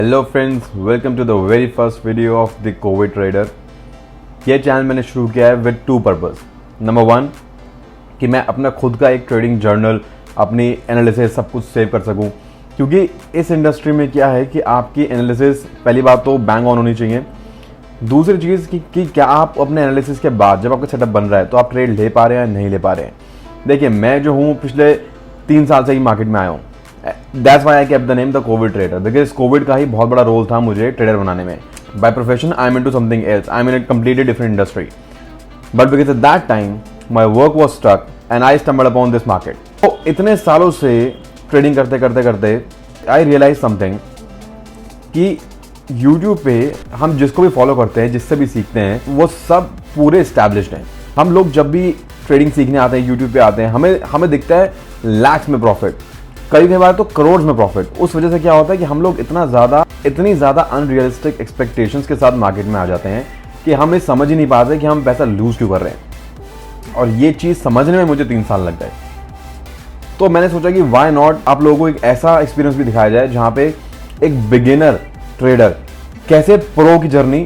Hello friends, welcome to the very first video of the Covid trader. ये channel मैंने शुरू किया है with two purpose. Number one, कि मैं अपना खुद का एक ट्रेडिंग जर्नल, अपनी एनालिसिस सब कुछ सेव कर सकूं, क्योंकि इस इंडस्ट्री में क्या है कि आपकी एनालिसिस पहली बात तो बैंग ऑन होनी चाहिए। दूसरी चीज़ कि क्या आप अपने एनालिसिस के बाद जब आपका सेटअप बन रहा है तो आप ट्रेड ले पा रहे हैं या नहीं ले पा रहे हैं। देखिए, मैं जो हूँ पिछले 3 साल से ही मार्केट में आया हूँ। That's why I kept the name the Covid trader, because Covid का ही बहुत बड़ा रोल था मुझे ट्रेडर बनाने में। By profession I am into something else, I am in a completely different industry, but because at that time my work was stuck and I stumbled upon this market. तो इतने सालों से trading करते करते करते I realize something कि YouTube पे हम जिसको भी फॉलो करते हैं, जिससे भी सीखते हैं, वो सब पूरे एस्टैब्लिश्ड हैं। हम लोग जब भी ट्रेडिंग सीखने आते हैं, यूट्यूब पे आते हैं, हमें दिखता है लाख्स में प्रॉफिट, कई बार तो करोड़ में प्रॉफिट। उस वजह से क्या होता है कि हम लोग इतनी ज़्यादा अनरियलिस्टिक एक्सपेक्टेशंस के साथ मार्केट में आ जाते हैं कि हमें समझ ही नहीं पाते कि हम पैसा लूज क्यों कर रहे हैं। और ये चीज़ समझने में मुझे 3 साल लग गए। तो मैंने सोचा कि वाई नॉट आप लोगों को एक ऐसा एक्सपीरियंस भी दिखाया जाए जहाँ पे एक बिगिनर ट्रेडर कैसे प्रो की जर्नी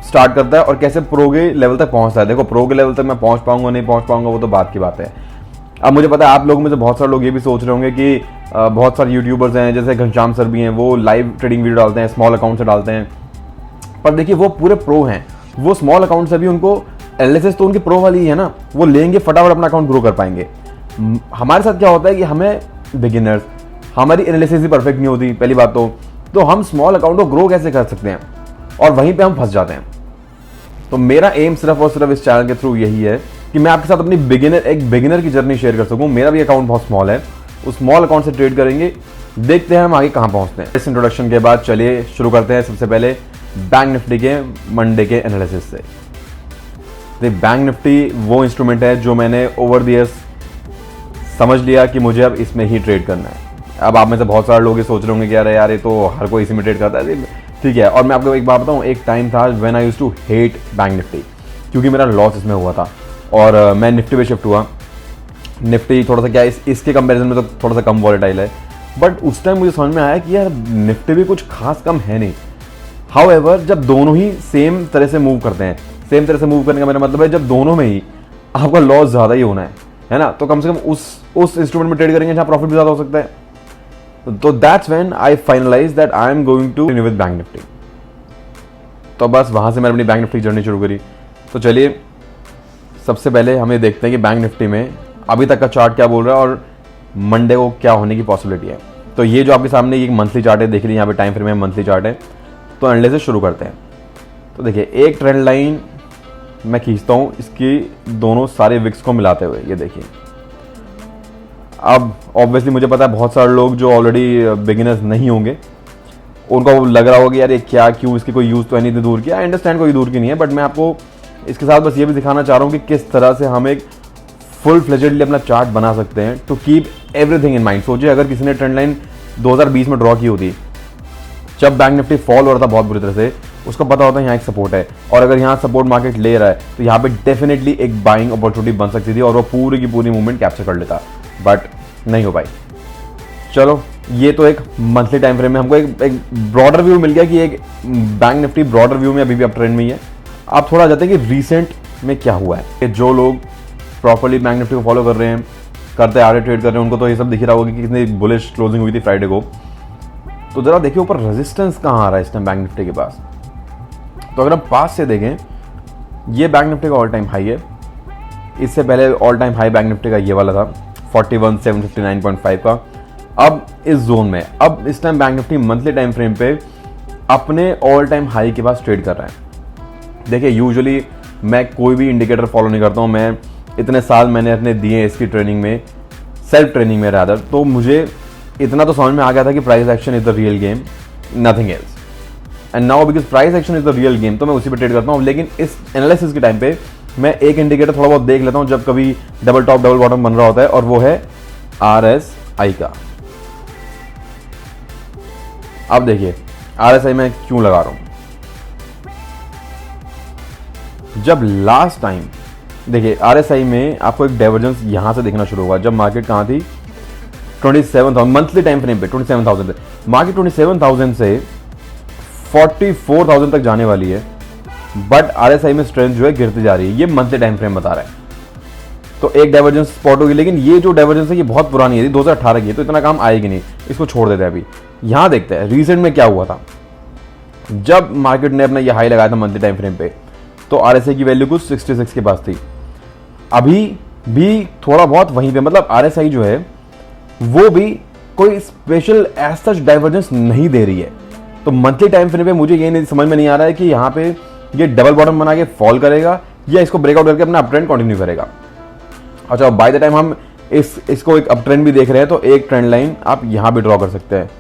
स्टार्ट करता है और कैसे प्रो के लेवल तक पहुंचता है। देखो, प्रो के लेवल तक मैं पहुंच पाऊंगा नहीं पहुंच पाऊंगा वो तो बात की बात है। अब मुझे पता है आप लोगों में से बहुत सारे लोग ये भी सोच रहे होंगे कि बहुत सारे यूट्यूबर्स हैं, जैसे घनश्याम सर भी हैं, वो लाइव ट्रेडिंग वीडियो डालते हैं, स्मॉल अकाउंट से डालते हैं। पर देखिए, वो पूरे प्रो हैं। वो स्मॉल अकाउंट से भी उनको एनालिसिस तो उनकी प्रो वाली ही है ना, वो लेंगे फटाफट अपना अकाउंट ग्रो कर पाएंगे। हमारे साथ क्या होता है कि हमें बिगिनर्स, हमारी एनालिसिस ही परफेक्ट नहीं होती पहली बात तो हम स्मॉल अकाउंट को ग्रो कैसे कर सकते हैं, और वहीं पे हम फंस जाते हैं। तो मेरा एम सिर्फ और सिर्फ इस चैनल के थ्रू यही है कि मैं आपके साथ अपनी बिगिनर की जर्नी शेयर कर सकूं। मेरा भी अकाउंट बहुत स्मॉल है, उस स्मॉल अकाउंट से ट्रेड करेंगे, देखते हैं हम आगे कहां पहुंचते हैं। इस इंट्रोडक्शन के बाद चलिए शुरू करते हैं सबसे पहले बैंक निफ्टी के मंडे के एनालिसिस से। बैंक निफ्टी वो इंस्ट्रूमेंट है जो मैंने ओवर द ईयर्स समझ लिया कि मुझे अब इसमें ही ट्रेड करना है। अब आप में से बहुत सारे लोग ये सोच रहे होंगे कि यार ये तो हर कोई इसी में ट्रेड करता है, ठीक है। और मैं आपको एक बात बताऊं, एक टाइम था when I used to hate Bank Nifty, क्योंकि मेरा लॉस इसमें हुआ था और मैं निफ्टी पे शिफ्ट हुआ। निफ्टी थोड़ा सा क्या इसके कंपैरिजन में तो थोड़ा सा कम वॉलेटाइल है, बट उस टाइम मुझे समझ में आया कि यार निफ्टी भी कुछ खास कम है नहीं। हाउएवर, जब दोनों ही सेम तरह से मूव करते हैं, सेम तरह से मूव करने का मेरा मतलब है जब दोनों में ही आपका लॉस ज़्यादा ही होना है ना, तो कम से कम उस इंस्ट्रूमेंट में ट्रेड करेंगे जहाँ प्रॉफिट भी ज़्यादा हो सकता है। तो that's when I finalize that I am going to with Bank Nifty. तो बस वहाँ से मैंने अपनी बैंक निफ्टी जर्नी शुरू करी। तो चलिए सबसे पहले हमें देखते हैं कि बैंक निफ्टी में अभी तक का चार्ट क्या बोल रहा है और मंडे को क्या होने की पॉसिबिलिटी है। तो ये जो आपके सामने ये मंथली चार्ट है, देख लीजिए यहाँ पे टाइम फ्रेम में मंथली चार्ट है। तो एनालिसिस शुरू करते हैं। तो देखिए, एक ट्रेंड लाइन मैं खींचता हूँ इसकी दोनों सारे विक्स को मिलाते हुए, ये देखिए। अब ऑब्वियसली मुझे पता है बहुत सारे लोग जो ऑलरेडी बिगिनर्स नहीं होंगे, उनको लग रहा होगा कि यार ये क्या, क्यों, इसकी कोई यूज़ तो है नहीं, इतनी दूर की। आई अंडरस्टैंड कोई दूर की नहीं है, बट मैं आपको इसके साथ बस ये भी दिखाना चाह रहा हूँ कि किस तरह से हम एक फुल फ्लेजेडली अपना चार्ट बना सकते हैं to keep everything in mind. सोचिए अगर किसी ने ट्रेंड लाइन 2020 में ड्रॉ की होती, जब बैंक निफ्टी फॉल हो रहा था बहुत बुरी तरह से, उसको पता होता है यहाँ एक सपोर्ट है, और अगर यहाँ सपोर्ट मार्केट ले रहा है तो यहाँ पे डेफिनेटली एक बाइंग अपॉर्चुनिटी बन सकती थी और वो पूरी की पूरी मूवमेंट कैप्चर कर लेता, बट नहीं हो पाई। चलो, ये तो एक मंथली टाइम फ्रेम में हमको एक ब्रॉडर व्यू मिल गया कि एक बैंक निफ्टी ब्रॉडर व्यू में अभी भी अप ट्रेंड में ही है। आप थोड़ा जाते हैं कि रिसेंट में क्या हुआ है, कि जो लोग प्रॉपर्ली बैंक निफ्टी को फॉलो कर रहे हैं, करते आ रहे, ट्रेड कर रहे हैं, उनको तो ये सब दिख रहा होगा कि कितनी बुलिश क्लोजिंग हुई थी फ्राइडे को। तो जरा देखिए ऊपर रेजिस्टेंस कहाँ आ रहा है इस टाइम बैंक निफ्टी के पास। तो अगर हम पास से देखें, ये बैंक निफ्टी का ऑल टाइम हाई है। इससे पहले all time high bank Nifty का ये वाला था 41,759.5 का। अब इस जोन में, अब इस time bank Nifty monthly time frame पे अपने ऑल टाइम हाई के पास ट्रेड कर रहा है। देखिए, यूजुअली मैं कोई भी इंडिकेटर फॉलो नहीं करता हूँ। मैं इतने साल मैंने अपने दिए इसकी ट्रेनिंग में, सेल्फ ट्रेनिंग में रादर, तो मुझे इतना तो समझ में आ गया था कि price action is the real game, nothing else. And now because price action is the real game, तो मैं उसी पे ट्रेड करता हूँ। लेकिन इस एनालिसिस के टाइम पे मैं एक इंडिकेटर थोड़ा बहुत देख लेता हूँ जब कभी डबल टॉप डबल बॉटम बन रहा होता है, और वो है RSI का। अब देखिए RSI मैं क्यों लगा रहा हूं। जब लास्ट टाइम देखिए RSI में आपको एक डाइवर्जेंस यहां से देखना शुरू होगा, जब मार्केट कहां थी 27,000 मंथली टाइम फ्रेम पे 27,000 पे। मार्केट 27,000 से 44,000 तक जाने वाली है, बट RSI में स्ट्रेंथ जो है गिरती जा रही है। ये मंथली टाइम फ्रेम बता रहा है। तो एक डाइवर्जेंस स्पॉट होगी, लेकिन ये जो डाइवर्जेंस है ये बहुत पुरानी है, 2018 की है, तो इतना काम आएगी नहीं, इसको छोड़ देते हैं अभी। यहां देखते हैं रिसेंट में क्या हुआ था। जब मार्केट ने अपना ये हाई लगाया था मंथली टाइम फ्रेम पे, तो RSI की वैल्यू कुछ 66 के पास थी। अभी भी थोड़ा बहुत वहीं पे, मतलब RSI जो है वो भी कोई स्पेशल एज सच डाइवर्जेंस नहीं दे रही है। तो मंथली टाइम फ्रेम पे मुझे ये नहीं समझ में नहीं आ रहा है कि यहाँ पे ये डबल बॉटम बना के फॉल करेगा या इसको ब्रेकआउट करके अपना अप ट्रेंड कंटिन्यू करेगा। अच्छा, बाय द टाइम हम इसको एक अप ट्रेंड भी देख रहे हैं, तो एक ट्रेंड लाइन आप यहां भी ड्रॉ कर सकते हैं।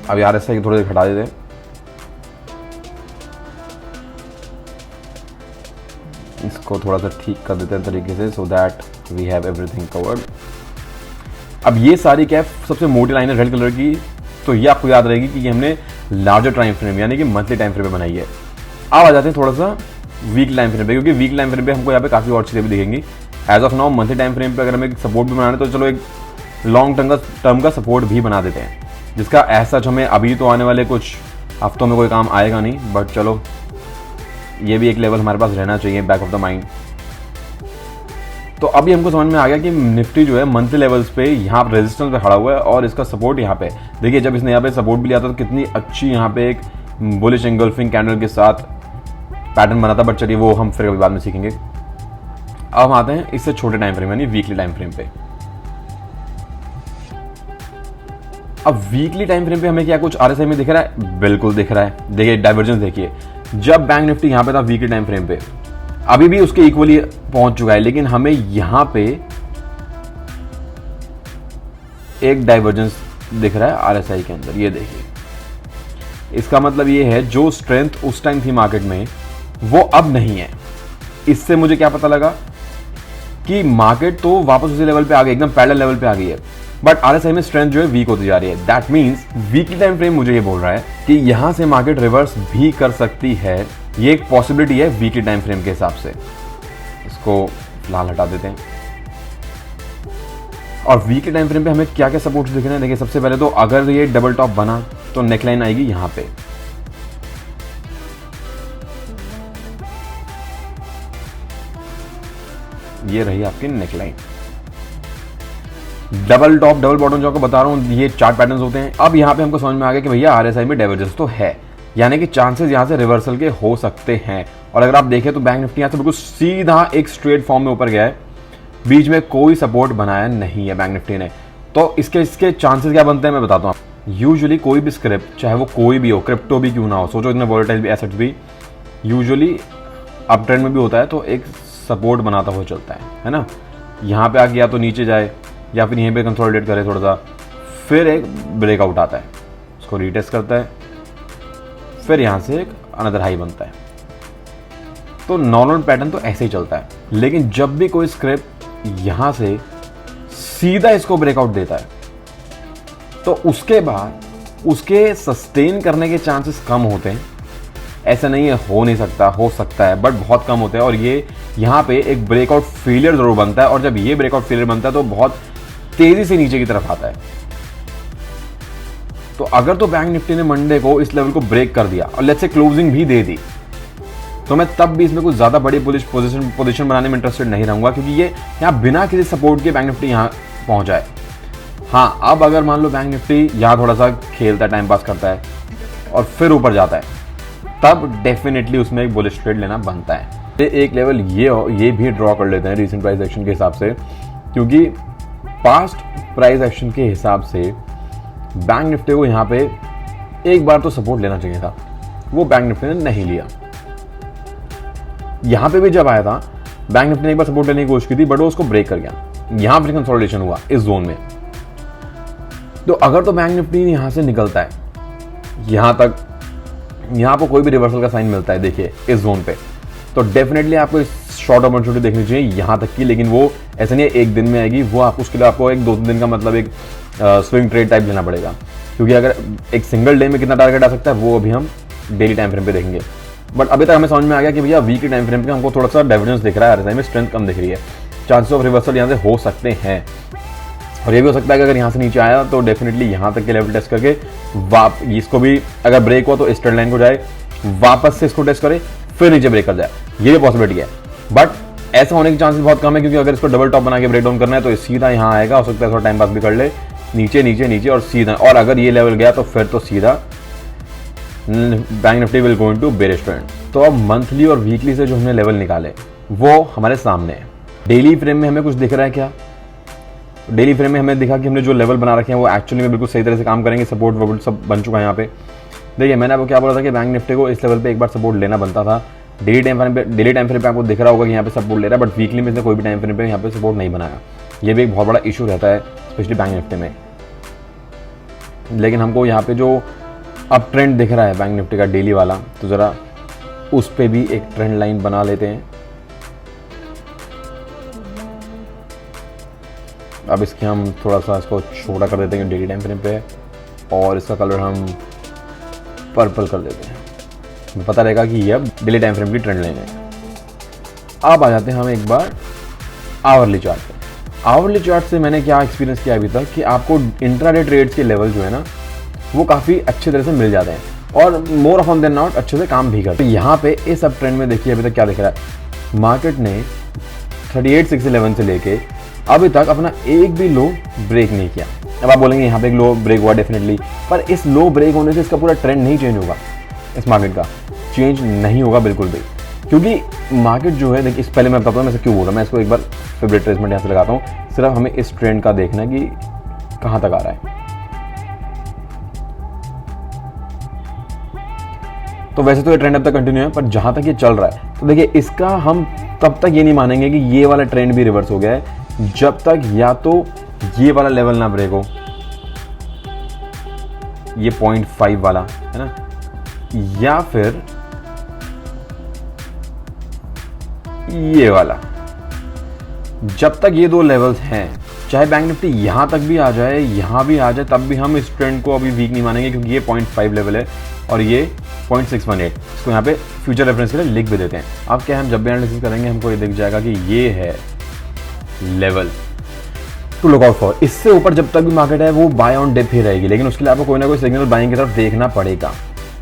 अब RSI थोड़ी देर हटा देते हैं। इसको थोड़ा सा ठीक कर देते हैं तरीके से, so that we have everything covered. अब ये सारी कैप सबसे मोटी लाइन है रेड कलर की, तो ये आपको याद रहेगी कि ये हमने लार्जर टाइम फ्रेम यानी कि मंथली टाइम फ्रेम पे बनाई है। अब आ जाते हैं थोड़ा सा वीक टाइम फ्रेम पे, क्योंकि वीक टाइम फ्रेम पे हमको यहाँ पे काफी और चीजें भी दिखेंगी। As of now monthly time frame पे अगर हमें सपोर्ट भी बनाना है, तो चलो एक लॉन्ग टर्म का सपोर्ट भी बना देते हैं, जिसका एज सच हमें अभी तो आने वाले कुछ हफ्तों में कोई काम आएगा नहीं, बट चलो ये भी एक लेवल हमारे पास रहना चाहिए बैक ऑफ द माइंड। तो अभी हमको समझ में आ गया कि निफ्टी जो है मंथली लेवल्स पे यहाँ पर रेजिस्टेंस पे खड़ा हुआ है और इसका सपोर्ट यहाँ पे। देखिए जब इसने यहाँ पे सपोर्ट भी लिया था तो कितनी अच्छी यहाँ पे एक बुलिश एंगल्फिंग कैंडल के साथ पैटर्न बना था, बट चलिए वो हम फिर कभी बाद में सीखेंगे। अब हम आते हैं इससे छोटे टाइम फ्रेम यानी वीकली टाइम फ्रेम पे। अब वीकली टाइम फ्रेम पे हमें क्या कुछ RSI में दिख रहा है? बिल्कुल दिख रहा है। देखिए डाइवर्जेंस देखिए, जब बैंक निफ्टी यहां पे था वीकली टाइम फ्रेम पे, अभी भी उसके इक्वली पहुंच चुका है, लेकिन हमें यहां पे एक डाइवर्जेंस दिख रहा है RSI के अंदर। ये देखिए, इसका मतलब ये है जो स्ट्रेंथ उस टाइम थी मार्केट में वो अब नहीं है। इससे मुझे क्या पता लगा कि मार्केट तो वापस उसी लेवल पे आ गई, एकदम पैरेलल लेवल पे आ गई है, बट RSI में स्ट्रेंथ जो है वीक होती जा रही है। That means weekly time frame मुझे ये बोल रहा है कि यहां से मार्केट रिवर्स भी कर सकती है। ये एक पॉसिबिलिटी है वीकली टाइम फ्रेम के हिसाब से। इसको फिलहाल हटा देते हैं। और वीकली टाइम फ्रेम पे हमें क्या क्या सपोर्ट दिख रहे हैं? देखिए सबसे पहले तो अगर ये डबल टॉप बना तो नेकलाइन आएगी यहां पे, ये रही आपकी neckline. Double top double bottom जो आपको बता रहा हूं ये चार्ट पैटर्न्स होते हैं। अब यहां पे हमको समझ में आ गया कि भैया RSI में डाइवर्जेंस तो है, यानी कि चांसेस यहां से रिवर्सल के हो सकते हैं। और अगर आप देखें तो बैंक निफ्टी यहां से बिल्कुल सीधा एक स्ट्रेट फॉर्म में ऊपर गया है, बीच में कोई सपोर्ट बनाया नहीं है बैंक निफ्टी ने। तो इसके चांसेस क्या बनते हैं मैं बताता हूं। यूजुअली कोई भी स्क्रिप्ट, चाहे वो कोई भी हो, क्रिप्टो भी क्यों ना हो, सोचो इतने वोलेटाइल भी एसेट्स भी यूजुअली अप ट्रेंड में भी होता है तो एक सपोर्ट बनाता हुआ चलता है ना। यहाँ पे आके या तो नीचे जाए या फिर यहीं पे कंसोलिडेट करे थोड़ा सा, फिर एक ब्रेकआउट आता है, उसको रीटेस्ट करता है, फिर यहाँ से एक अनदर हाई बनता है। तो नॉर्मल पैटर्न तो ऐसे ही चलता है। लेकिन जब भी कोई स्क्रिप्ट यहाँ से सीधा इसको ब्रेकआउट देता है तो उसके बाद उसके सस्टेन करने के चांसेस कम होते हैं। ऐसा नहीं है हो नहीं सकता, हो सकता है, बट बहुत कम होते हैं। और ये यहाँ पे एक ब्रेकआउट फेलियर जरूर बनता है, और जब ये ब्रेकआउट फेलियर बनता है तो बहुत तेजी से नीचे की तरफ आता है। तो अगर तो बैंक निफ्टी ने मंडे को इस लेवल को ब्रेक कर दिया और लेट्स से क्लोजिंग भी दे दी, तो मैं तब भी इसमें कुछ ज्यादा बड़ी बुलिश पोजीशन बनाने में इंटरेस्टेड नहीं रहूंगा, क्योंकि ये यहाँ बिना किसी सपोर्ट के बैंक निफ्टी यहाँ पहुंच जाए। हाँ, अब अगर मान लो बैंक निफ्टी यहाँ थोड़ा सा खेलता है, टाइम पास करता है और फिर ऊपर जाता है, तब डेफिनेटली उसमें एक बुलिश ट्रेड लेना बनता है। एक लेवल ये भी ड्रॉ कर लेते हैं रीसेंट प्राइस एक्शन के हिसाब से, क्योंकि पास्ट प्राइस एक्शन के हिसाब से बैंक निफ्टी को यहाँ पे एक बार तो सपोर्ट लेना चाहिए था, वो बैंक निफ्टी ने नहीं लिया। यहां पे भी जब आया था बैंक निफ्टी ने एक बार सपोर्ट लेने की कोशिश की थी, बट वो उसको ब्रेक कर गया। यहां फिर कंसोलिडेशन हुआ इस जोन में। तो अगर तो बैंक निफ्टी यहां से निकलता है यहां तक, यहां पर कोई भी रिवर्सल का साइन मिलता है देखिए इस जोन पे, तो डेफिनेटली आपको शॉर्ट अपॉर्चुनिटी देखनी चाहिए यहां तक की। लेकिन वो ऐसा नहीं है एक दिन में आएगी, वो आप उसके लिए आपको एक 2-3 दिन का मतलब एक स्विंग ट्रेड टाइप लेना पड़ेगा, क्योंकि अगर एक सिंगल डे में कितना टारगेट आ सकता है वो अभी हम डेली टाइम फ्रेम पे देखेंगे। बट अभी तक हमें समझ में आ गया कि भैया वीकली टाइम फ्रेम पे हमको थोड़ा सा डाइवर्जेंस दिख रहा है, RSI में स्ट्रेंथ कम दिख रही है, चांसेस ऑफ रिवर्सल यहाँ से हो सकते हैं। और ये भी हो सकता है कि अगर यहाँ से नीचे आया तो डेफिनेटली यहाँ तक के लेवल टेस्ट करके इसको भी अगर ब्रेक हुआ तो इस ट्रेंड लाइन को जाए, वापस से इसको टेस्ट करे, फिर नीचे ब्रेक कर जाए, ये भी पॉसिबिलिटी है। बट ऐसा होने के चांसेस बहुत कम है, क्योंकि अगर इसको डबल टॉप बना के ब्रेक डाउन करना है तो सीधा यहाँ आएगा, हो सकता है थोड़ा टाइम पास भी कर ले, नीचे नीचे नीचे और सीधा, और अगर ये लेवल गया तो फिर तो सीधा bank Nifty will go into bearish trend. तो अब मंथली और वीकली से जो हमने लेवल निकाले वो हमारे सामने है। डेली फ्रेम में हमें कुछ दिख रहा है क्या? डेली फ्रेम में हमें दिखा कि हमने जो लेवल बना रखे हैं वो एक्चुअली में बिल्कुल सही तरह से काम करेंगे। सपोर्ट वोट सब बन चुका है यहाँ पे। देखिए मैंने आपको क्या बोला था कि बैंक निफ्टी को इस लेवल पे एक बार सपोर्ट लेना बनता था। डेली टाइम फ्रेम पे आपको दिख रहा होगा कि यहाँ पे सपोर्ट ले रहा है, बट वीकली में इसने कोई भी टाइम फ्रेम पे यहाँ पे सपोर्ट नहीं बनाया। ये भी एक बहुत बड़ा इशू रहता है स्पेशली बैंक निफ्टी में। लेकिन हमको यहाँ पे जो अब ट्रेंड दिख रहा है बैंक निफ्टी का डेली वाला, तो ज़रा उस पर भी एक ट्रेंड लाइन बना लेते हैं। अब इसके हम थोड़ा सा इसको छोटा कर देते हैं डेली टाइम फ्रेम पे, और इसका कलर हम पर्पल कर देते हैं। पता रहेगा कि ये अब डेली टाइम फ्रेम की ट्रेंड लाइन है। अब आ जाते हैं हम एक बार आवरली चार्ट पे। आवरली चार्ट से मैंने क्या एक्सपीरियंस किया अभी तक कि आपको इंट्राडे ट्रेड्स के लेवल जो है ना वो काफ़ी अच्छे तरह से मिल जाते हैं और more often than not अच्छे से काम भी करते हैं। यहाँ पे इस अब ट्रेंड में देखिए अभी तक क्या दिख रहा है, मार्केट ने 38,611 से लेके अभी तक अपना एक भी लो ब्रेक नहीं किया। अब आप बोलेंगे यहाँ पे एक लो ब्रेक हुआ डेफिनेटली, पर इस लो ब्रेक होने से इसका पूरा ट्रेंड नहीं चेंज होगा। इस मार्केट का चेंज नहीं होगा बिल्कुल भी, क्योंकि मार्केट जो है देखिए, इस पहले मैं बताता हूँ मैं क्यों बोल रहा हूँ। मैं इसको एक बार फेवरेट ट्रेसमेंट यहाँ से लगाता हूँ। सिर्फ हमें इस ट्रेंड का देखना है कि कहाँ तक आ रहा है। तो वैसे तो ये ट्रेंड अब तक कंटिन्यू है, पर जहां तक ये चल रहा है तो देखिए इसका हम तब तक ये नहीं मानेंगे कि ये वाला ट्रेंड भी रिवर्स हो गया है जब तक या तो ये वाला लेवल ना ब्रेक हो, ये 0.5 वाला है ना, या फिर ये वाला। जब तक ये दो लेवल्स हैं, चाहे बैंक निफ्टी यहां तक भी आ जाए, यहां भी आ जाए, तब भी हम इस ट्रेंड को अभी वीक नहीं मानेंगे, क्योंकि ये 0.5 लेवल है और ये 0.618। इसको यहाँ पे फ्यूचर रेफरेंस के लिए लिख भी देते हैं। अब क्या हम जब भी एनालिसिस करेंगे हमको ये दिख जाएगा कि ये है level to look out for. इससे ऊपर जब तक भी मार्केट है वो बाय ऑन डिप ही रहेगी, लेकिन उसके लिए आपको कोई ना कोई सिग्नल बाइंग की तरफ देखना पड़ेगा।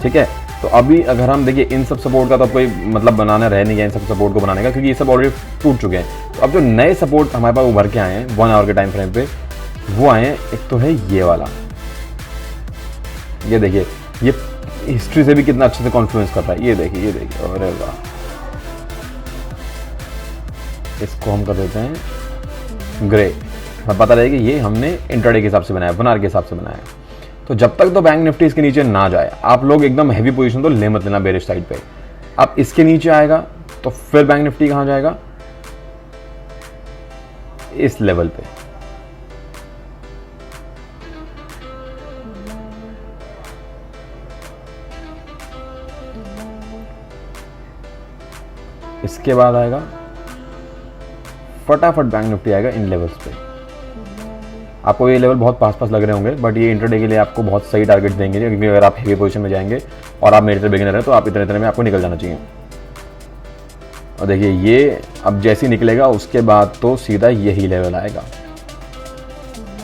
ठीक है, तो अभी अगर हम देखिए इन सब सपोर्ट का तो कोई मतलब बनाना रह नहीं गया इन सब सपोर्ट को बनाने का, क्योंकि ये सब ऑलरेडी टूट चुके हैं। तो अब जो नए सपोर्ट हमारे पास उभर के आए हैं 1 आवर के टाइम फ्रेम पे, वो आए हैं। एक तो है ये वाला, ये देखिए ये हिस्ट्री से भी कितना अच्छे से कॉन्फ्लुएंस कर रहा है। ये देखिए अरे वाह। इसको हम कर देते हैं ग्रे, पता रहेगा ये हमने इंट्राडे के हिसाब से बनाया, बनार के हिसाब से बनाया। तो जब तक तो बैंक निफ्टी इसके नीचे ना जाए, आप लोग एकदम हैवी पोजीशन तो ले मत लेना बेरिश साइड पे। अब इसके नीचे आएगा तो फिर बैंक निफ्टी कहां जाएगा, इस लेवल पे। इसके बाद आएगा फटाफट बैंक निफ्टी आएगा इन लेवल्स पे। आपको ये लेवल बहुत पास लग रहे होंगे, बट ये इंटरडे के लिए आपको बहुत सही टारगेट देंगे, क्योंकि अगर आप हेवी पोजीशन में जाएंगे और आप मेरे तरह बिगिनर हैं तो आप इतने में आपको निकल जाना चाहिए। और देखिए ये अब जैसे ही निकलेगा उसके बाद तो सीधा यही लेवल आएगा।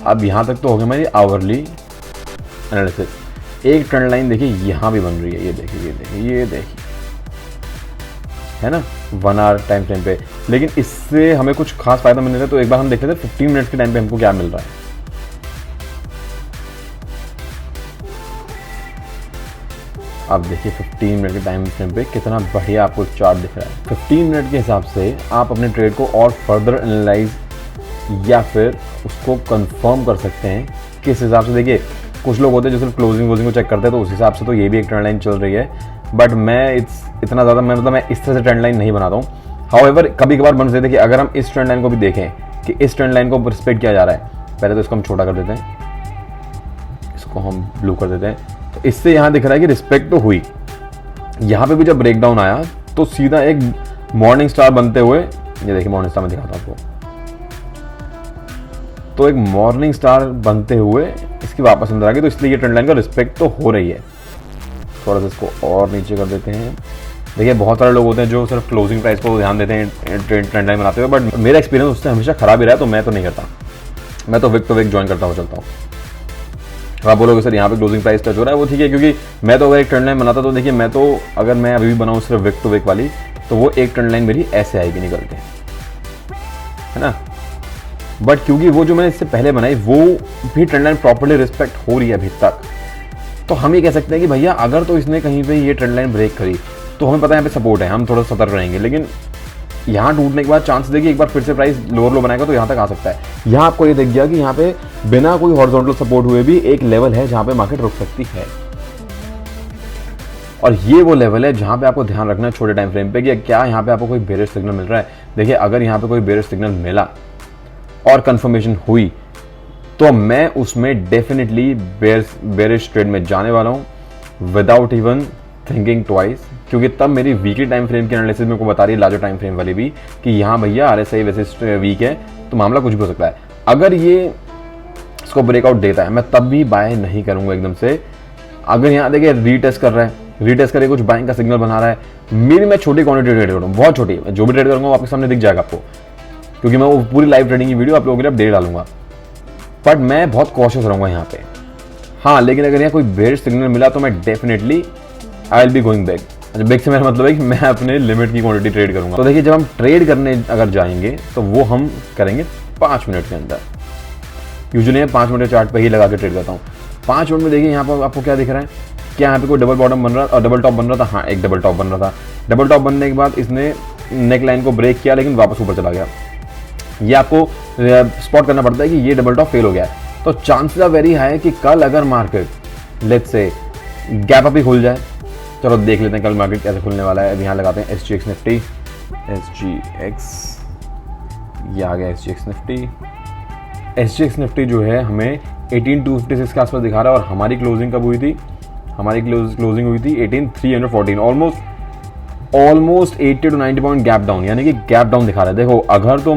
अब यहाँ तक तो हो गया हमारी आवरली एनालिसिस। एक ट्रेंड लाइन देखिए यहाँ भी बन रही है, ये देखिए है ना 1 आवर टाइम फ्रेम पे। लेकिन इससे हमें कुछ खास फायदा मिल रहा है, तो एक बार हम देख लेते हैं 15 मिनट के टाइम पे हमको क्या मिल रहा है। अब देखिए 15 मिनट के टाइम फ्रेम पे कितना बढ़िया आपको चार्ट दिख रहा है। 15 मिनट के हिसाब से आप अपने ट्रेड को और फर्दर एनालाइज या फिर उसको कंफर्म कर सकते हैं। किस हिसाब से, देखिए कुछ लोग होते हैं जो सिर्फ क्लोजिंग को चेक करते हैं, तो उस हिसाब से तो ये भी एक ट्रेंड लाइन चल रही है, बट मैं इतना ज़्यादा मैं इस तरह से ट्रेंड लाइन नहीं बनाता हूँ। हाउएवर कभी कभार बन सकते हैं कि अगर हम इस ट्रेंड लाइन को भी देखें कि इस ट्रेंड लाइन को रिस्पेक्ट किया जा रहा है, पहले तो इसको हम छोटा कर देते हैं, इसको हम ब्लू कर देते हैं। तो इससे यहाँ दिख रहा है कि रिस्पेक्ट तो हुई। यहाँ पे भी जब ब्रेकडाउन आया तो सीधा एक मॉर्निंग स्टार बनते हुए, ये देखिए मॉर्निंग स्टार में दिखाता हूँ आपको, तो एक मॉर्निंग स्टार बनते हुए इसकी वापस अंदर आ गई। तो इसलिए ये ट्रेंड लाइन का रिस्पेक्ट तो हो रही है। थोड़ा सा इसको और नीचे कर देते हैं। देखिए बहुत सारे लोग होते हैं जो सिर्फ क्लोजिंग प्राइस को ध्यान देते हैं ट्रेंड लाइन बनाते हुए, बट मेरा एक्सपीरियंस उससे हमेशा खराब ही रहा है, तो मैं तो नहीं करता। मैं तो विक टू विक ज्वाइन करता हुआ चलता हूँ। आप बोलोगे सर यहाँ पे क्लोजिंग प्राइस टच हो रहा है, वो ठीक है, क्योंकि मैं तो अगर एक ट्रेंड लाइन बनाता तो देखिए, मैं तो अगर मैं अभी भी बनाऊँ सिर्फ विक टू विक वाली, तो वो एक ट्रेंड लाइन मेरी ऐसे आएगी निकल के, है ना। बट क्योंकि वो जो मैंने इससे पहले बनाई वो भी ट्रेंड लाइन प्रॉपर्ली रिस्पेक्ट हो रही है अभी तक, तो हम ये कह सकते हैं कि भैया अगर तो इसने कहीं पे ये ट्रेंड लाइन ब्रेक करी तो हमें पता है यहाँ पे सपोर्ट है, हम थोड़ा सतर्क रहेंगे। लेकिन यहाँ टूटने के बाद चांस देखिए एक बार फिर से प्राइस लोअर लो बनाएगा तो यहाँ तक आ सकता है। यहाँ आपको ये दिख गया कि यहाँ पे बिना कोई हॉरिजॉन्टल सपोर्ट हुए भी एक लेवल है जहाँ पे मार्केट रुक सकती है, और ये वो लेवल है जहाँ पे आपको ध्यान रखना है छोटे टाइम फ्रेम पे कि क्या यहाँ पे आपको कोई बेरिश सिग्नल मिल रहा है। देखिए अगर यहाँ पे कोई बेरिश सिग्नल मिला और कंफर्मेशन हुई तो मैं उसमें डेफिनेटली बेरिश ट्रेड में जाने वाला हूँ विदाउट इवन थिंकिंग ट्वाइस, क्योंकि तब मेरी वीकली टाइम फ्रेम की एनालिसिस मेरे को बता रही है, लार्जर टाइम फ्रेम वाली भी, कि यहाँ भैया RSI वैसे वीक है तो मामला कुछ भी हो सकता है। अगर ये इसको ब्रेकआउट देता है मैं तब भी बाय नहीं करूंगा एकदम से। अगर यहाँ देखिए रीटेस्ट कर रहा है, रीटेस्ट करके कुछ बाइंग का सिग्नल बना रहा है, मेरी मैं छोटी क्वांटिटी ट्रेड करूँ, बहुत छोटी, जो भी ट्रेड करूँगा वो आपके सामने दिख जाएगा आपको, क्योंकि मैं वो पूरी लाइव ट्रेडिंग की वीडियो आप लोगों के लिए अपडेट डालूंगा। बट मैं बहुत कॉशियस रहूंगा यहाँ पे। हाँ, लेकिन अगर यहाँ कोई बेरिश सिग्नल मिला तो मैं definitely I will be going back. अच्छा, बैक से मेरा मतलब है कि मैं अपने लिमिट की क्वांटिटी ट्रेड करूंगा। तो देखिए जब हम ट्रेड करने अगर जाएंगे तो वो हम करेंगे 5 मिनट के अंदर। यूजुअली मैं 5 मिनट चार्ट पे ही लगा के ट्रेड करता हूँ। 5 मिनट में देखिए यहाँ पर आपको क्या दिख रहा है, क्या यहाँ पे कोई डबल बॉटम बन रहा और डबल टॉप बन रहा था। हाँ, एक डबल टॉप बन रहा था। डबल टॉप बनने के बाद इसने नेक लाइन को ब्रेक किया लेकिन वापस ऊपर चला गया। ये आपको स्पॉट करना पड़ता है कि ये डबल टॉप फेल हो गया है। तो चांसेस आर वेरी हाई कि कल अगर मार्केट लेट्स से गैप अप ही खुल जाए। चलो देख लेते हैं कल मार्केट कैसे खुलने वाला है। अब यहाँ लगाते हैं SGX निफ्टी, SGX, ये आ गया SGX निफ्टी। SGX निफ्टी जो है हमें 18,256 के आसपास दिखा रहा है और हमारी क्लोजिंग कब हुई थी, हमारी क्लोजिंग हुई थी 18,314, almost 80 to 90 point gap down, यानी कि गैप डाउन दिखा रहा है। देखो अगर तो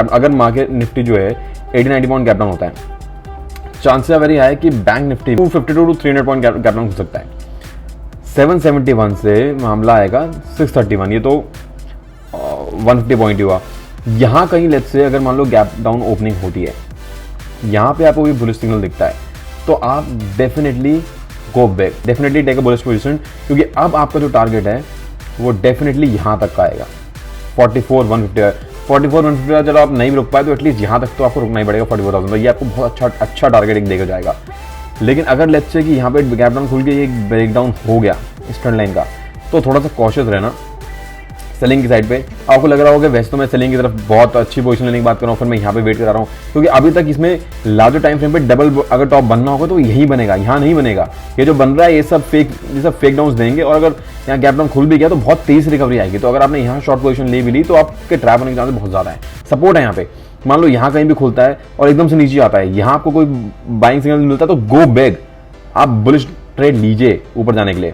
अगर मार्केट निफ्टी जो है 80-90 पॉइंट गैप डाउन होता है, चांसेस वेरी हाई कि bank Nifty 252 to 300 point gap down हो सकता है। 771 से मामला आएगा 631, ये तो 150 पॉइंट ही हुआ। यहाँ कहीं लेट्स से अगर मान लो गैप डाउन ओपनिंग होती है, यहाँ पे आपको भी बुलिश सिग्नल दिखता है तो आप definitely go back, definitely take a bullish position, क्योंकि अब आपका जो टारगेट है वो डेफिनेटली यहाँ तक का आएगा। 44,150 चलो आप नहीं भी रुक पाए तो एटलीस्ट यहाँ तक तो आपको रुकना ही पड़ेगा 44,000। ये आपको बहुत अच्छा टारगेटिंग देकर जाएगा। लेकिन अगर लेट्स से कि यहाँ पे गैप डाउन खुल के ये ब्रेक डाउन हो गया इस ट्रेंड लाइन का, तो थोड़ा सा कॉशियस रहना सेलिंग की साइड पे। आपको लग रहा होगा वैसे तो मैं सेलिंग की तरफ बहुत अच्छी पोजीशन लेने की बात कर रहा हूँ, फिर मैं यहाँ पे वेट करा रहा हूँ, क्योंकि अभी तक इसमें लार्जर टाइम फ्रेम पे डबल अगर टॉप बनना होगा तो यही बनेगा, यहाँ नहीं बनेगा। ये जो बन रहा है ये सब फेक डाउन देंगे, और अगर यहाँ गैप डाउन खुल भी गया तो बहुत तेज रिकवरी आएगी। तो अगर आपने यहाँ शॉर्ट पोजीशन ले भी ली तो आपके ट्रैप होने के चांसेस बहुत ज्यादा है। सपोर्ट है यहाँ पे, मान लो यहाँ कहीं भी खुलता है और एकदम से नीचे आता है, यहाँ आपको कोई बाइंग सिग्नल मिलता है तो गो बैक, आप बुलिश ट्रेड लीजिए ऊपर जाने के लिए।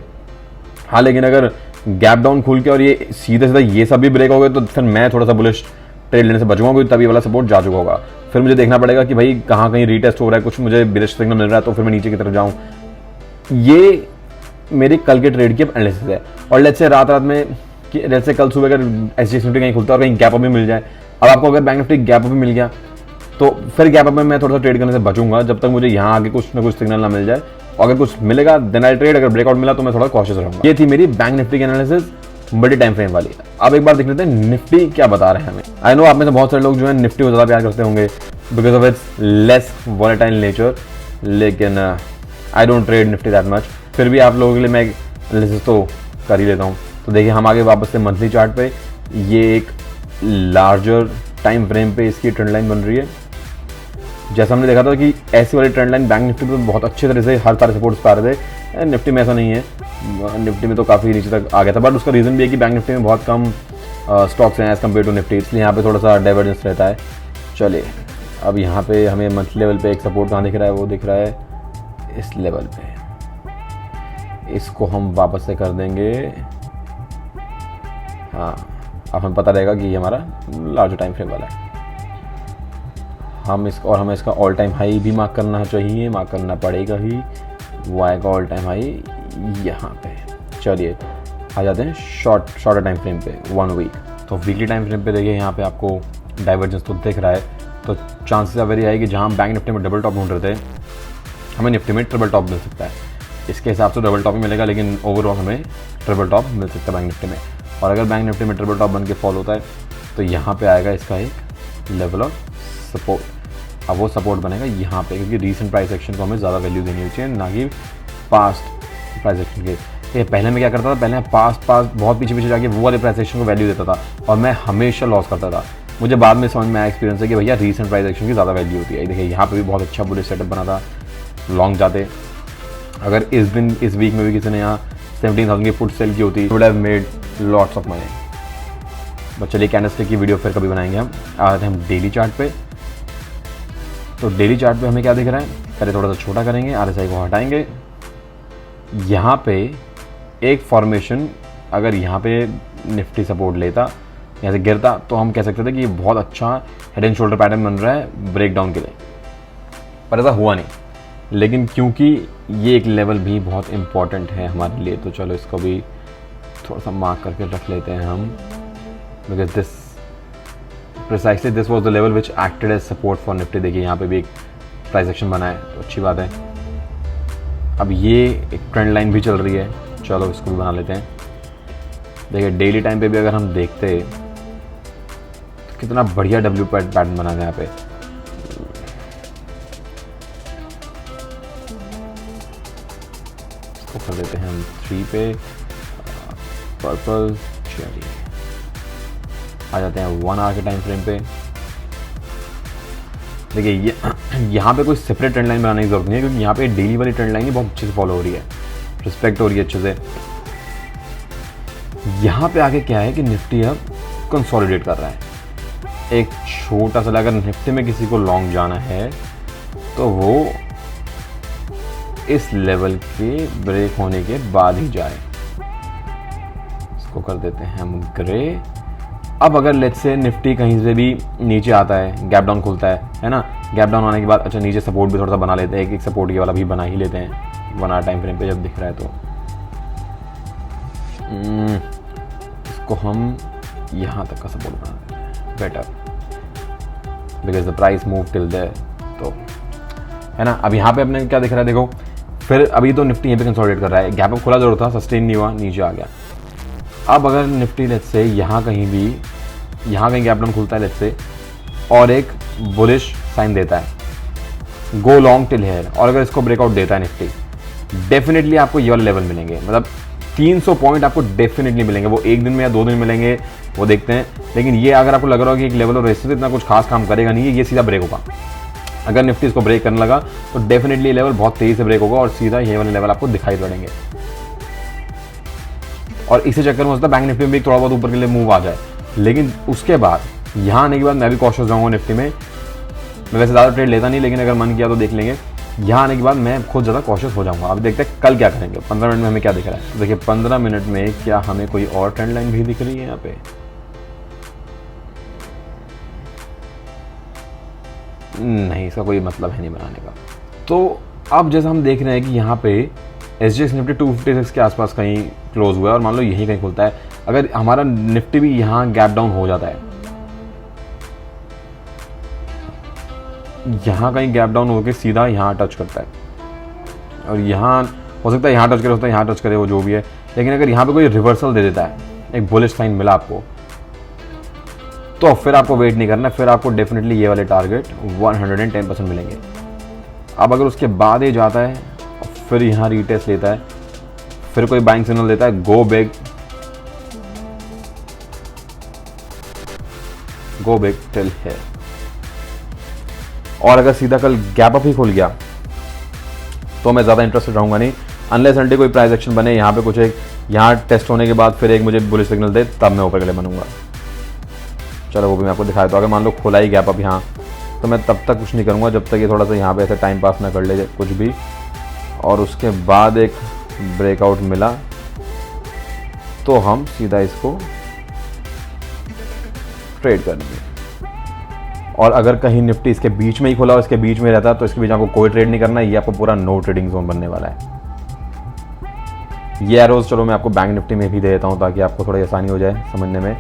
हाँ, लेकिन अगर गैप डाउन खुल के और ये सीधा सीधा ये सब भी ब्रेक हो गए तो फिर मैं थोड़ा सा बुलिश ट्रेड लेने से बचूंगा, क्योंकि तभी वाला सपोर्ट जा चुका होगा। फिर मुझे देखना पड़ेगा कि भाई कहाँ कहीं रीटेस्ट हो रहा है, कुछ मुझे बेरिश सिग्नल मिल रहा है तो फिर मैं नीचे की तरफ जाऊँ। ये मेरी कल के ट्रेड की एनालिसिस है। और लेट्स से रात में लेट्स से कल सुबह अगर SGX निफ्टी कहीं खुलता है और कहीं गैप अप भी मिल जाए, अब आपको अगर बैंक निफ्टी गैप अप भी मिल गया तो फिर गैप अप में मैं थोड़ा सा ट्रेड करने से बचूंगा जब तक मुझे यहाँ आगे कुछ ना कुछ सिग्नल ना मिल जाए। अगर कुछ मिलेगा देन आई ट्रेड, अगर ब्रेकआउट मिला तो मैं थोड़ा कॉशियस रहूंगा। ये थी मेरी बैंक निफ्टी की एनालिसिस बड़ी टाइम फ्रेम वाली। अब एक बार देख लेते हैं निफ्टी क्या बता रहे हैं हमें। आई नो आप में से बहुत सारे लोग जो है निफ्टी को ज्यादा प्यार करते होंगे because of its less volatile nature, लेकिन I don't trade Nifty that much. फिर भी आप लोगों के लिए मैं एनालिसिस तो कर ही लेता हूँ। तो देखिए हम आगे वापस से मंथली चार्ट पे, ये एक लार्जर टाइम फ्रेम पे इसकी ट्रेंड लाइन बन रही है। जैसा हमने देखा था कि ऐसी वाली ट्रेंड लाइन बैंक निफ्टी में बहुत अच्छे तरह से हर सारे सपोर्ट्स पा रहे थे, निफ्टी में ऐसा नहीं है। निफ्टी में तो काफ़ी नीचे तक आ गया था, बट उसका रीज़न भी है कि बैंक निफ्टी में बहुत कम स्टॉक्स हैं एज कम्पेयर टू निफ्टी, इसलिए यहाँ पे थोड़ा सा डाइवर्जेंस रहता है। चलिए अब यहाँ पे हमें मंथली लेवल पे एक सपोर्ट कहाँ दिख रहा है, वो दिख रहा है इस लेवल पे। इसको हम वापस से कर देंगे। हाँ, अब हमें पता रहेगा कि ये हमारा लार्जर टाइम फ्रेम वाला है। हमें इसका ऑल टाइम हाई भी मार्क करना चाहिए, मार्क करना पड़ेगा ही। वो आएगा ऑल टाइम हाई यहाँ पे। चलिए आ जाते हैं शॉर्टर टाइम फ्रेम पे, 1 वीक। तो वीकली टाइम फ्रेम पे देखिए यहाँ पे आपको डाइवर्जेंस तो दिख रहा है, तो चांसेस आर वेरी हाई कि जहाँ हम बैंक निफ्टी में डबल टॉप ढूंढ रहे थे, हमें निफ्टी में ट्रिपल टॉप मिल सकता है। इसके हिसाब से डबल टॉप ही मिलेगा, लेकिन ओवरऑल हमें ट्रिपल टॉप मिल सकता है बैंक निफ्टी में। और अगर बैंक निफ्टी में ट्रिपल टॉप बन के फॉल होता है तो यहाँ पे आएगा इसका एक लेवल ऑफ सपोर्ट। अब वो सपोर्ट बनेगा यहाँ पे, क्योंकि रीसेंट प्राइस एक्शन को हमें ज़्यादा वैल्यू देनी चाहिए, ना कि पास्ट प्राइस एक्शन के। ये पहले मैं क्या करता था, पहले पास्ट बहुत पीछे जाके वो वाले प्राइस एक्शन को वैल्यू देता था और मैं हमेशा लॉस करता था। मुझे बाद में समझ में आया एक्सपीरियंस है कि भैया रीसेंट प्राइस एक्शन की ज़्यादा वैल्यू होती है। देखिए यहाँ पे भी बहुत अच्छा बुलिश सेटअप बना था, लॉन्ग जाते। अगर इस वीक में भी किसी ने यहाँ 17,000 की फुट सेल की होती, would have made lots of money. But चलिए कैंडलस्टिक की वीडियो फिर कभी बनाएंगे हम। आ जाते हैं हम डेली चार्ट पे। तो डेली चार्ट पे हमें क्या दिख रहा है, पहले थोड़ा सा छोटा करेंगे, RSI को हटाएंगे। यहाँ पे एक फॉर्मेशन अगर यहाँ पे निफ्टी सपोर्ट लेता, यहाँ से गिरता, तो हम कह सकते थे कि ये बहुत अच्छा हेड एंड शोल्डर पैटर्न बन रहा है ब्रेकडाउन के लिए, पर ऐसा हुआ नहीं। लेकिन क्योंकि ये एक लेवल भी बहुत इंपॉर्टेंट है हमारे लिए, तो चलो इसको भी थोड़ा सा मार्क करके रख लेते हैं हम, because this was the level which acted as support for Nifty. देखिए यहाँ पे भी एक प्राइस एक्शन बना है, तो अच्छी बात है। अब ये एक ट्रेंड लाइन भी चल रही है, चलो इसको भी बना लेते हैं। देखिए डेली टाइम पे भी अगर हम देखते तो कितना बढ़िया डब्ल्यू पैटर्न बना है यहाँ पे। इसको कर देते हैं हम 3 पे, पर्पल। चलिए आ जाते हैं 1 आवर के टाइम फ्रेम पे। देखिए ये यहाँ पे कोई सेपरेट ट्रेंड लाइन बनाने की जरूरत नहीं है, क्योंकि यहाँ पे डेली वाली ट्रेंड लाइन ही बहुत अच्छे से फॉलो हो रही है, रिस्पेक्ट हो रही है अच्छे से। यहाँ पे आगे क्या है कि निफ्टी अब कंसोलिडेट कर रहा है। एक छोटा सा, अगर निफ्टी में किसी को लॉन्ग जाना है तो वो इस लेवल के ब्रेक होने के बाद ही जाए। इसको कर देते हैं हम ग्रे। अब अगर लेट्स से निफ्टी कहीं से भी नीचे आता है, गैप डाउन खुलता है ना, गैप डाउन आने के बाद अच्छा नीचे सपोर्ट भी थोड़ा सा बना लेते हैं, एक सपोर्ट ये वाला भी बना ही लेते हैं 1 आवर टाइम फ्रेम पे जब दिख रहा है। तो इसको हम यहाँ तक का सपोर्ट बना देते हैं, better, because the price move till there, तो है ना। अब यहाँ पे अपने क्या दिख रहा है, देखो फिर अभी तो निफ्टी यहाँ पे कंसोलिडेट कर रहा है, गैप अप खुला जरूर था, सस्टेन नहीं हुआ, नीचे आ गया। अब अगर निफ्टी लेट्स से यहाँ कहीं गैप डाउन खुलता है लेट्स से, और एक बुलिश साइन देता है, गो लॉन्ग टिल हेयर, और अगर इसको ब्रेकआउट देता है निफ्टी, डेफिनेटली आपको ये वाले लेवल मिलेंगे, मतलब 300 पॉइंट आपको डेफिनेटली मिलेंगे। वो एक दिन में या 2 दिन मिलेंगे, वो देखते हैं। लेकिन ये अगर आपको लग रहा हो कि एक लेवल और रेजिस्टेंस इतना कुछ खास काम करेगा नहीं है, ये सीधा ब्रेक होगा। अगर निफ्टी इसको ब्रेक करने लगा तो डेफिनेटली लेवल बहुत तेजी से ब्रेक होगा और सीधा ये वाले लेवल आपको दिखाई पड़ेंगे। और इसी चक्कर में हो सकता है बैंक निफ्टी में भी थोड़ा बहुत ऊपर के लिए मूव आ जाए, लेकिन उसके बाद यहाँ आने के बाद मैं भी कॉशियस रहूँगा निफ्टी में। मैं वैसे ज़्यादा ट्रेड लेता नहीं, लेकिन अगर मन किया तो देख लेंगे। यहाँ आने के बाद मैं खुद ज़्यादा कॉशियस हो जाऊँगा। अब देखते हैं कल क्या करेंगे। 15 मिनट में हमें क्या दिख रहा है, तो देखिए 15 मिनट में क्या हमें कोई और ट्रेंड लाइन भी दिख रही है यहाँ पे? नहीं, इसका कोई मतलब है नहीं बनाने का। तो अब जैसा हम देख रहे हैं कि यहाँ पे SGX निफ्टी 256 के आसपास कहीं क्लोज हुआ है और मान लो यही कहीं खुलता है। अगर हमारा निफ्टी भी यहाँ गैप डाउन हो जाता है, यहाँ कहीं गैप डाउन होकर सीधा यहाँ टच करता है, और यहाँ हो सकता है यहाँ टच करे, हो सकता है यहाँ टच करे, वो जो भी है। लेकिन अगर यहाँ पे कोई रिवर्सल दे देता है, एक बुलिश साइन मिला आपको, तो फिर आपको वेट नहीं करना, फिर आपको डेफिनेटली ये वाले टारगेट 110% मिलेंगे। अब अगर उसके बाद ये जाता है, फिर यहाँ रीटेस्ट लेता है, फिर कोई बाइंग सिग्नल देता है, गो बिग टिल हियर, और अगर सीधा कल गैप अप ही खुल गया तो मैं ज़्यादा इंटरेस्टेड रहूँगा नहीं, अनलेस अनटिल कोई प्राइस एक्शन बने यहाँ पे कुछ एक, यहाँ टेस्ट होने के बाद फिर एक मुझे बुलिश सिग्नल दे, तब मैं ऊपर के लिए बनूंगा। चलो वो भी मैं आपको दिखाया। तो अगर मान लो खोला ही गैप अप यहाँ, तो मैं तब तक कुछ नहीं करूँगा जब तक ये थोड़ा सा यहाँ पे ऐसे टाइम पास ना कर ले कुछ भी, और उसके बाद एक ब्रेकआउट मिला तो हम सीधा इसको ट्रेड कर देंगे। और अगर कहीं निफ्टी इसके बीच में ही खुला और इसके बीच में रहता, तो इसके बीच आपको कोई ट्रेड नहीं करना है, ये आपको पूरा नो ट्रेडिंग जोन बनने वाला है। ये एरोज चलो मैं आपको बैंक निफ्टी में भी दे देता हूँ ताकि आपको थोड़ी आसानी हो जाए समझने में।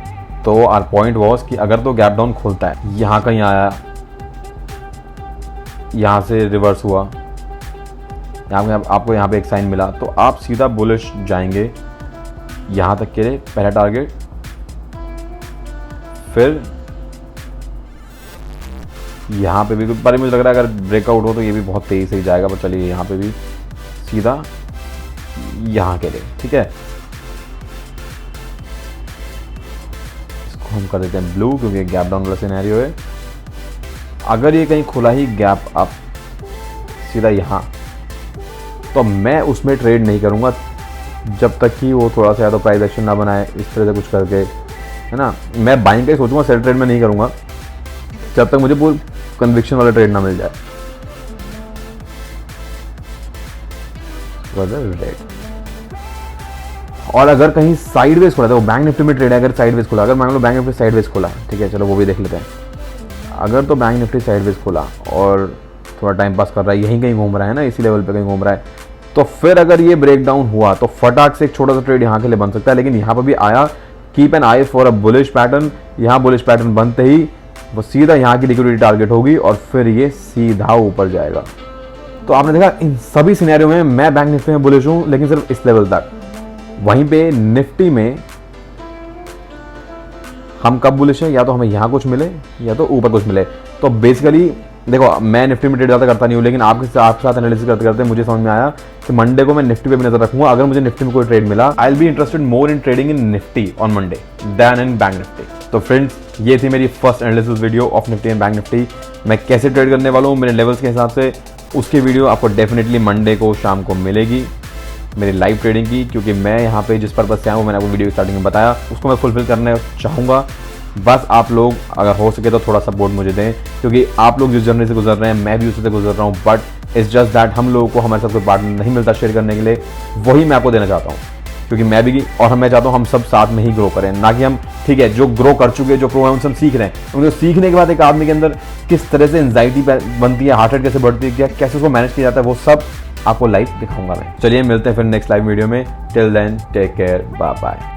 तो आर पॉइंट वॉज कि अगर तो गैप डाउन खुलता है, यहाँ कहीं आया, यहाँ से रिवर्स हुआ, आपको यहाँ पे एक साइन मिला, तो आप सीधा बुलिश जाएंगे यहाँ तक के लिए पहला टारगेट, फिर यहाँ पे भी, पर मुझे लग रहा है अगर ब्रेकआउट हो तो ये भी बहुत तेज़ी से ही जाएगा, पर चलिए यहाँ पे भी सीधा यहाँ के लिए, ठीक है। इसको हम कर देते हैं ब्लू, क्योंकि गैप डाउन वाला सिनेरियो है। अगर ये कहीं खुला ही गैप अप सीधा यहाँ, तो मैं उसमें ट्रेड नहीं करूँगा जब तक कि वो थोड़ा सा या तो प्राइस एक्शन ना बनाए इस तरह से कुछ करके, है ना। मैं बाइंग का ही सोचूंगा, सेल ट्रेड में नहीं करूँगा जब तक मुझे पूरी कन्विक्शन वाला ट्रेड ना मिल जाए। रेड, और अगर कहीं साइडवेज खुला, तो बैंक निफ्टी में ट्रेड है, अगर साइडवेज खुला, अगर मान लो बैंक निफ्टी साइडवेज खुला, ठीक है, चलो वो भी देख लेते हैं। अगर तो बैंक निफ्टी साइडवेज खुला और थोड़ा टाइम पास कर रहा है, यहीं कहीं घूम रहा है ना, इसी लेवल पे कहीं घूम रहा है, तो फिर अगर ये ब्रेक डाउन हुआ तो फटाक से एक छोटा सा ट्रेड यहाँ के लिए बन सकता है। लेकिन यहाँ पर भी आया, keep an I for a bullish pattern. यहाँ बुलिश पैटर्न बनते ही वो सीधा यहाँ की लिक्विडिटी टारगेट होगी और फिर ये सीधा ऊपर जाएगा। तो आपने देखा इन सभी सिनेरियो में मैं बैंक निफ्टी में बुलिश हूँ, लेकिन सिर्फ इस लेवल तक। वहीं पे निफ्टी में हम कब बुलिश है, या तो हमें यहाँ कुछ मिले या तो ऊपर कुछ मिले। तो बेसिकली देखो, मैं निफ्टी में ट्रेड ज़्यादा करता नहीं हूँ, लेकिन आपके साथ एनालिसिस करते करते मुझे समझ में आया कि मंडे को मैं निफ्टी पे भी नजर रखूंगा। अगर मुझे निफ्टी में कोई ट्रेड मिला, I will be interested more in trading in Nifty on Monday then in Bank Nifty. तो फ्रेंड्स, ये थी मेरी first analysis video of Nifty and Bank Nifty. मैं कैसे ट्रेड करने वाला हूँ मेरे लेवल्स के हिसाब से, उसकी वीडियो आपको डेफिनेटली मंडे को शाम को मिलेगी, मेरी लाइव ट्रेडिंग की। क्योंकि मैं यहाँ पे जिस पर्पज से आया हूँ, मैंने आपको वीडियो स्टार्टिंग में बताया, उसको मैं फुलफिल करना चाहूँगा। बस आप लोग अगर हो सके तो थोड़ा सपोर्ट मुझे दें, क्योंकि आप लोग जिस जर्नी से गुजर रहे हैं मैं भी उसी से गुजर रहा हूँ। बट इट्स जस्ट दैट हम लोगों को हमारे साथ कोई पार्टनर नहीं मिलता शेयर करने के लिए, वही मैं आपको देना चाहता हूँ। क्योंकि मैं भी, और मैं चाहता हूँ हम सब साथ में ही ग्रो करें, ना कि हम, ठीक है, जो ग्रो कर चुके, जो प्रो है उनसे हम सीख रहे हैं। उनको सीखने के बाद एक आदमी के अंदर किस तरह से एंजाइटी बनती है, हार्ट रेट कैसे बढ़ती है, कैसे उसको मैनेज किया जाता है, वो सब आपको लाइव दिखाऊंगा मैं। चलिए मिलते हैं फिर नेक्स्ट लाइव वीडियो में। Till then take care, bye bye.